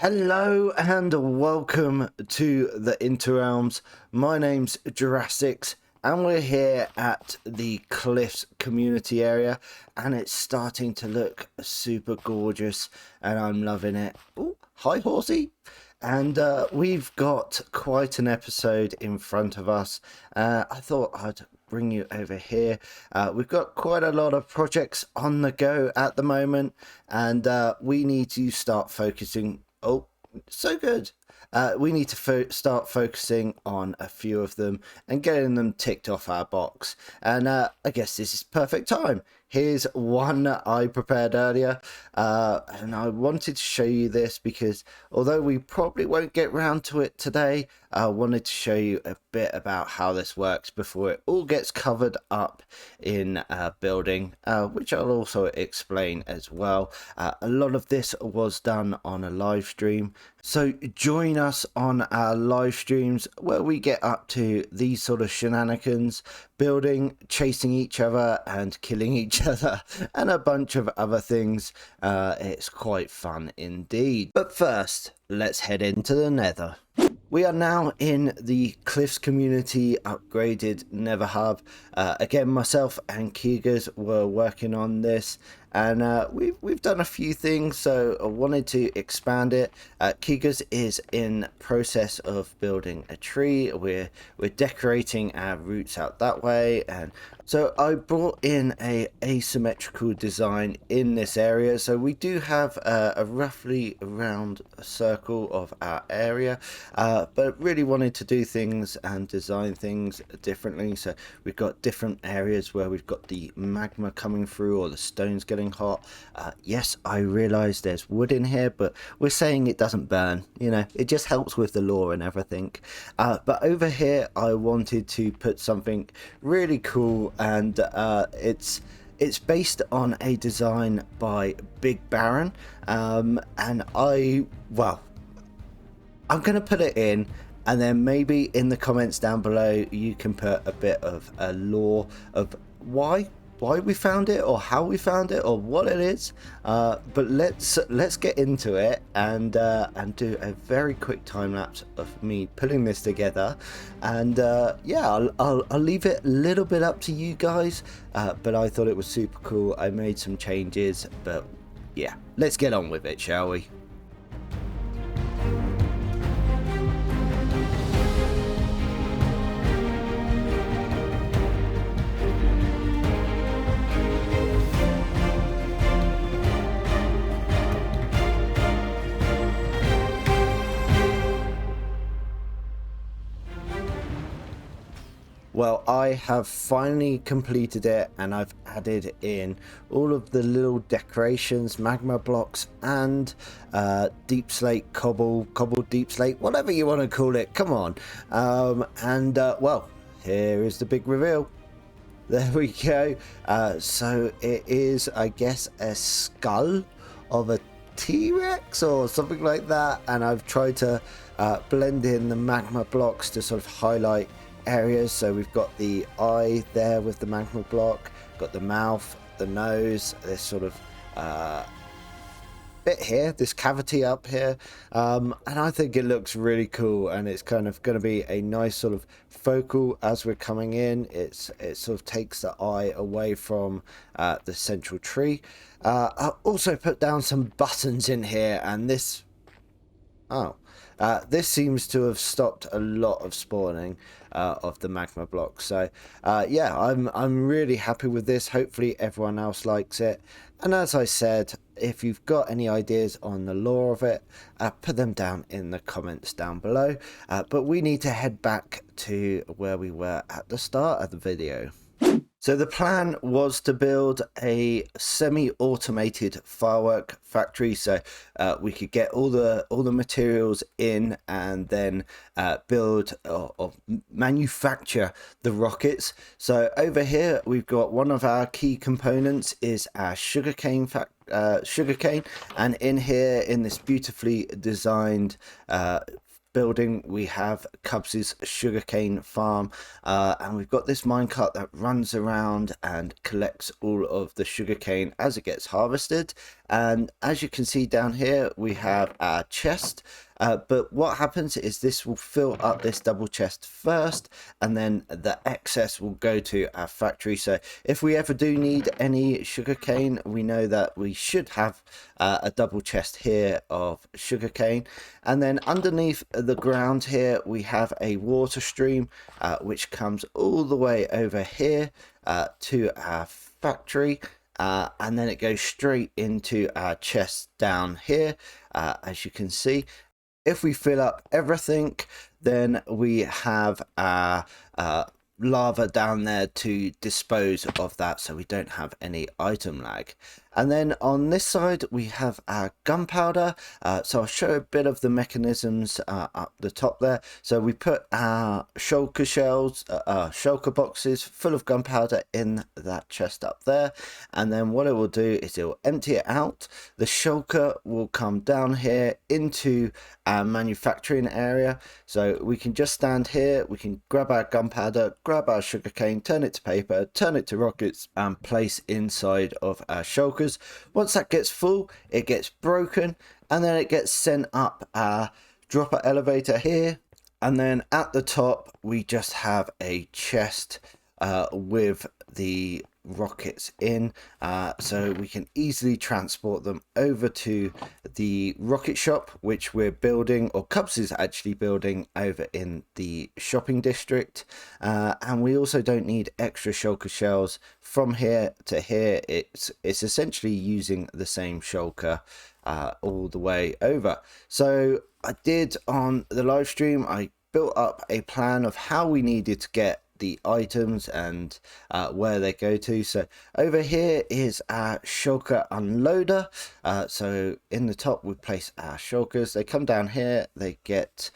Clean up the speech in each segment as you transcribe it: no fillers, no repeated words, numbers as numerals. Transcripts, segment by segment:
Hello and welcome to the Inter Realms. My name's Jurassics and we're here at the Cliffs community area and it's starting to look super gorgeous and I'm loving it. Oh, hi horsey. And we've got quite an episode in front of us. I thought I'd bring you over here. We've got quite a lot of projects on the go at the moment and we need to start focusing. Oh, so good. We need to start focusing on a few of them and getting them ticked off our box. And I guess this is perfect time. Here's one that I prepared earlier. And I wanted to show you this because although we probably won't get round to it today, I wanted to show you a bit about how this works before it all gets covered up in building, which I'll also explain as well. A lot of this was done on a live stream, so join us on our live streams where we get up to these sort of shenanigans, building, chasing each other and killing each other and a bunch of other things. It's quite fun indeed. But first, let's head into the nether. We are now in the Cliffs community upgraded Nether hub. Again, myself and Keegers were working on this, and we've done a few things, so I wanted to expand it. Keegers is in process of building a tree. We're decorating our roots out that way, and so I brought in a asymmetrical design in this area. So we do have a roughly around a circle of our area, but really wanted to do things and design things differently. So we've got different areas where we've got the magma coming through or the stones getting hot. Yes, I realize there's wood in here, but we're saying it doesn't burn, you know, it just helps with the lore and everything. But over here I wanted to put something really cool, and it's based on a design by Big Baron, and I'm gonna put it in, and then maybe in the comments down below you can put a bit of a lore of why we found it or how we found it or what it is. But let's get into it and do a very quick time lapse of me putting this together, and yeah, I'll leave it a little bit up to you guys, but I thought it was super cool. I made some changes, but yeah, let's get on with it, shall we? Well, I have finally completed it, and I've added in all of the little decorations, magma blocks, and deep slate, cobbled deep slate, whatever you want to call it. Come on. Well, here is the big reveal. There we go. So it is, I guess, a skull of a T-Rex or something like that, and I've tried to blend in the magma blocks to sort of highlight areas. So we've got the eye there with the magma block, got the mouth, the nose, this sort of bit here, this cavity up here, and I think it looks really cool, and it's kind of going to be a nice sort of focal as we're coming in. It sort of takes the eye away from the central tree. I also put down some buttons in here, and this this seems to have stopped a lot of spawning of the magma blocks. So yeah, I'm really happy with this. Hopefully everyone else likes it. And as I said, if you've got any ideas on the lore of it, put them down in the comments down below. But we need to head back to where we were at the start of the video. So the plan was to build a semi-automated firework factory, so we could get all the materials in and then build or manufacture the rockets. So over here we've got one of our key components is our sugarcane, and in here in this beautifully designed building we have Cubs's sugarcane farm, and we've got this minecart that runs around and collects all of the sugarcane as it gets harvested. And as you can see down here, we have our chest. But what happens is this will fill up this double chest first, and then the excess will go to our factory. So if we ever do need any sugarcane, we know that we should have a double chest here of sugarcane. And then underneath the ground here, we have a water stream which comes all the way over here to our factory. And then it goes straight into our chest down here, as you can see. If we fill up everything, then we have our lava down there to dispose of that, so we don't have any item lag. And then on this side we have our gunpowder, so I'll show a bit of the mechanisms up the top there. So we put our shulker shells, shulker boxes full of gunpowder in that chest up there, and then what it will do is it will empty it out. The shulker will come down here into our manufacturing area, so we can just stand here, we can grab our gunpowder, grab our sugarcane, turn it to paper, turn it to rockets, and place inside of our shulkers. Once that gets full, it gets broken, and then it gets sent up our dropper elevator here, and then at the top we just have a chest with the rockets in, so we can easily transport them over to the rocket shop, which we're building, or Cubs is actually building over in the shopping district. And we also don't need extra shulker shells from here to here. It's essentially using the same shulker all the way over. So I did on the live stream, I built up a plan of how we needed to get the items and where they go to. So over here is our shulker unloader. So in the top we place our shulkers. They come down here, they get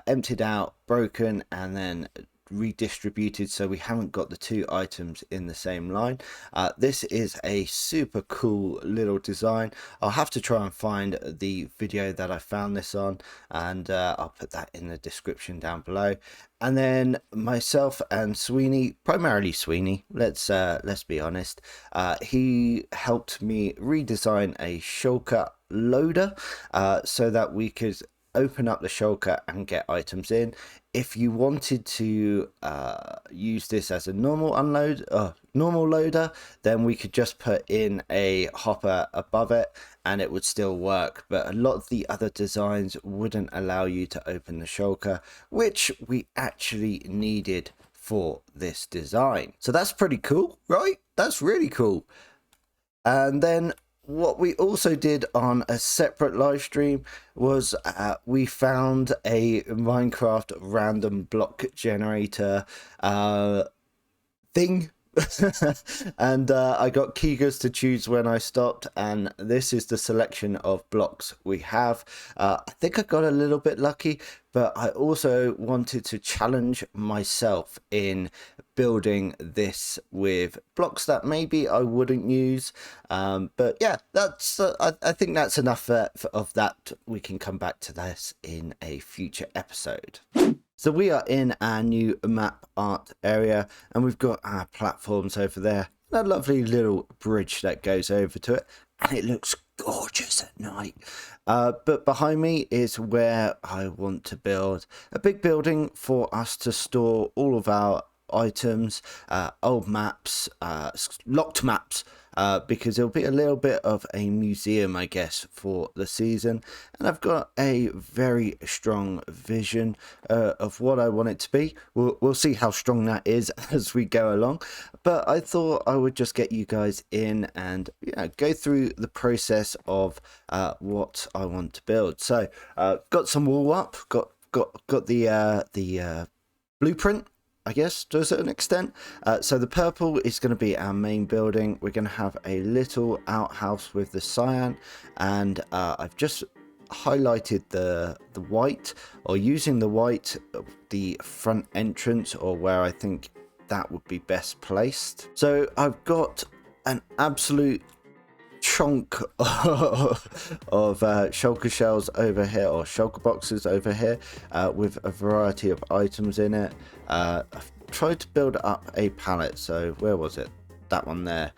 emptied out, broken, and then redistributed, so we haven't got the two items in the same line. This is a super cool little design. I'll have to try and find the video that I found this on, and I'll put that in the description down below. And then myself and Sweeney, primarily Sweeney, let's be honest, he helped me redesign a shulker loader so that we could open up the shulker and get items in. If you wanted to use this as a normal loader, then we could just put in a hopper above it and it would still work. But a lot of the other designs wouldn't allow you to open the shulker, which we actually needed for this design. So that's pretty cool, right? That's really cool. And then what we also did on a separate live stream was we found a Minecraft random block generator thing. And I got Keegers to choose when I stopped, and this is the selection of blocks we have. I think I got a little bit lucky, but I also wanted to challenge myself in building this with blocks that maybe I wouldn't use. But yeah, that's I think that's enough of that. We can come back to this in a future episode. So we are in our new map art area, and we've got our platforms over there, a lovely little bridge that goes over to it, and it looks gorgeous at night. But behind me is where I want to build a big building for us to store all of our items, old maps, locked maps, because it'll be a little bit of a museum, I guess, for the season. And I've got a very strong vision of what I want it to be. We'll see how strong that is as we go along. But I thought I would just get you guys in and go through the process of what I want to build. So got some wall up, got the blueprint, I guess, to a certain extent. So the purple is going to be our main building. We're going to have a little outhouse with the cyan, and I've just highlighted the white, or using the white, the front entrance, or where I think that would be best placed. So I've got an absolute chunk of shulker shells over here, or shulker boxes over here, with a variety of items in it. I've tried to build up a pallet. So where was it? That one there.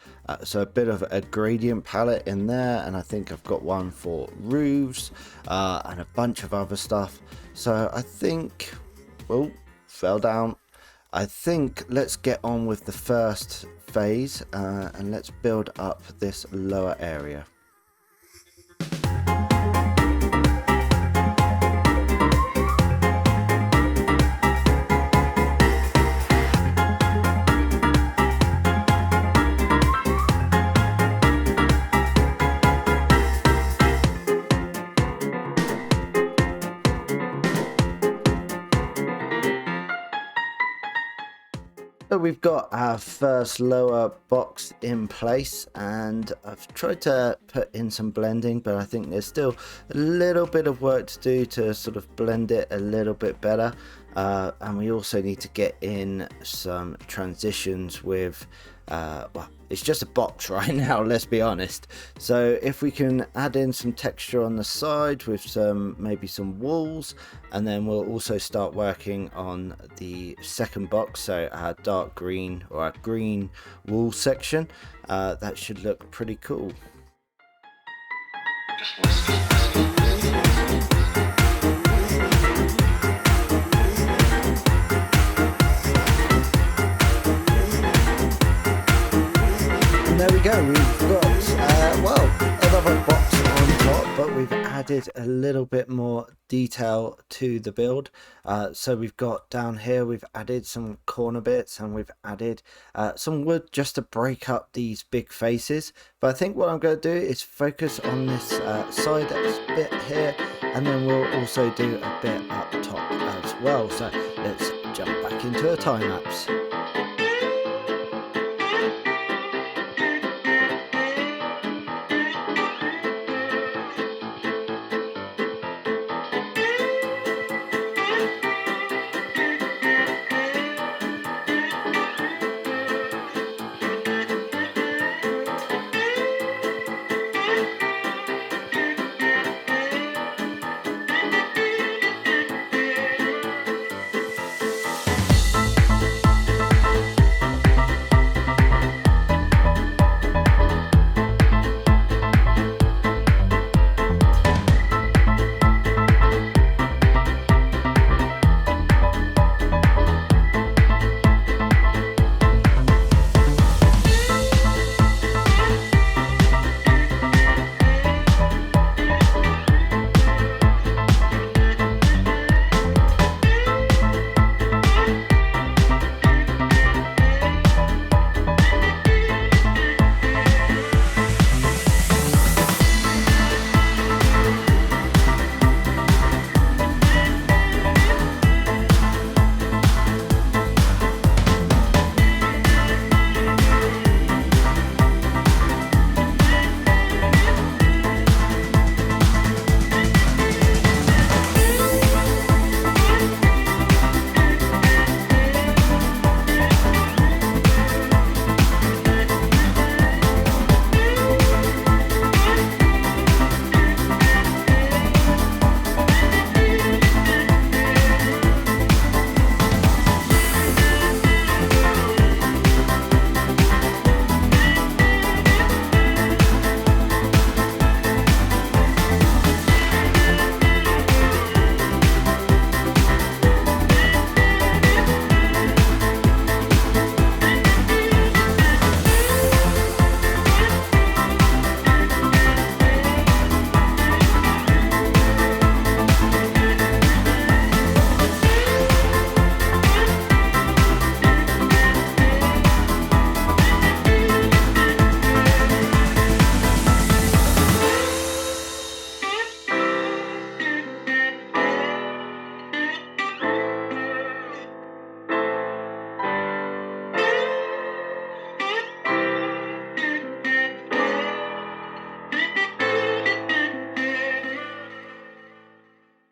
So a bit of a gradient palette in there, and I think I've got one for roofs, and a bunch of other stuff. So I think, well, fell down. I think let's get on with the first phase, and let's build up this lower area. So we've got our first lower box in place, and I've tried to put in some blending, but I think there's still a little bit of work to do to sort of blend it a little bit better. And we also need to get in some transitions with, well, it's just a box right now, let's be honest. So if we can add in some texture on the side with maybe some walls, and then we'll also start working on the second box, so our dark green or our green wall section. That should look pretty cool. There we go, we've got, well, another box on top, but we've added a little bit more detail to the build. So we've got down here, we've added some corner bits, and we've added some wood just to break up these big faces. But I think what I'm going to do is focus on this side bit here, and then we'll also do a bit up top as well. So let's jump back into a time lapse.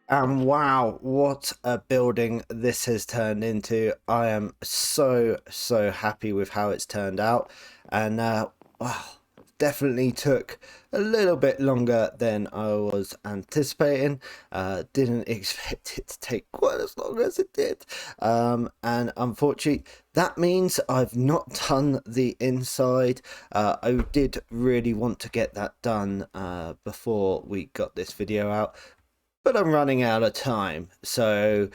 And wow, what a building this has turned into. I am so happy with how it's turned out. And wow, definitely took a little bit longer than I was anticipating. Didn't expect it to take quite as long as it did. And unfortunately, that means I've not done the inside. I did really want to get that done before we got this video out, but I'm running out of time. So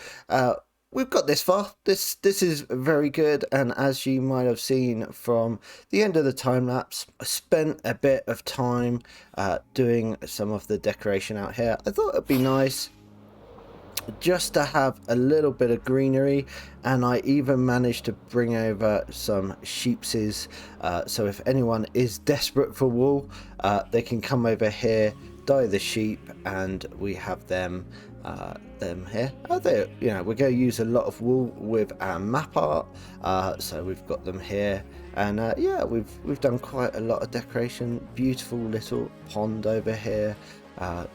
we've got this far. This is very good, and as you might have seen from the end of the time lapse, I spent a bit of time doing some of the decoration out here. I thought it'd be nice just to have a little bit of greenery, and I even managed to bring over some sheepses, so if anyone is desperate for wool, they can come over here, dye the sheep, and we have them here. We're going to use a lot of wool with our map art, so we've got them here, and yeah, we've done quite a lot of decoration. Beautiful little pond over here. Yeah,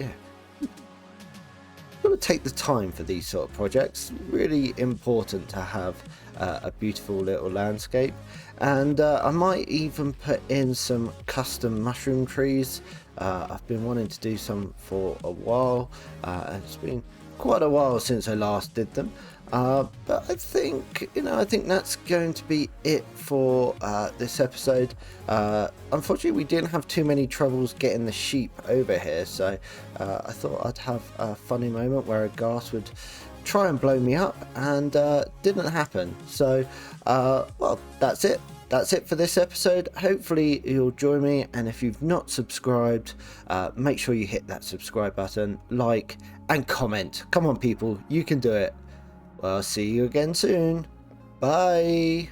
got to take the time for these sort of projects. Really important to have a beautiful little landscape, and I might even put in some custom mushroom trees. I've been wanting to do some for a while, and it's been quite a while since I last did them, but I think that's going to be it for this episode. Unfortunately, we didn't have too many troubles getting the sheep over here, so I thought I'd have a funny moment where a ghast would try and blow me up, and didn't happen. So well, that's it for this episode. Hopefully you'll join me, and if you've not subscribed, make sure you hit that subscribe button, like and comment. Come on people, you can do it. Well, I'll see you again soon. Bye.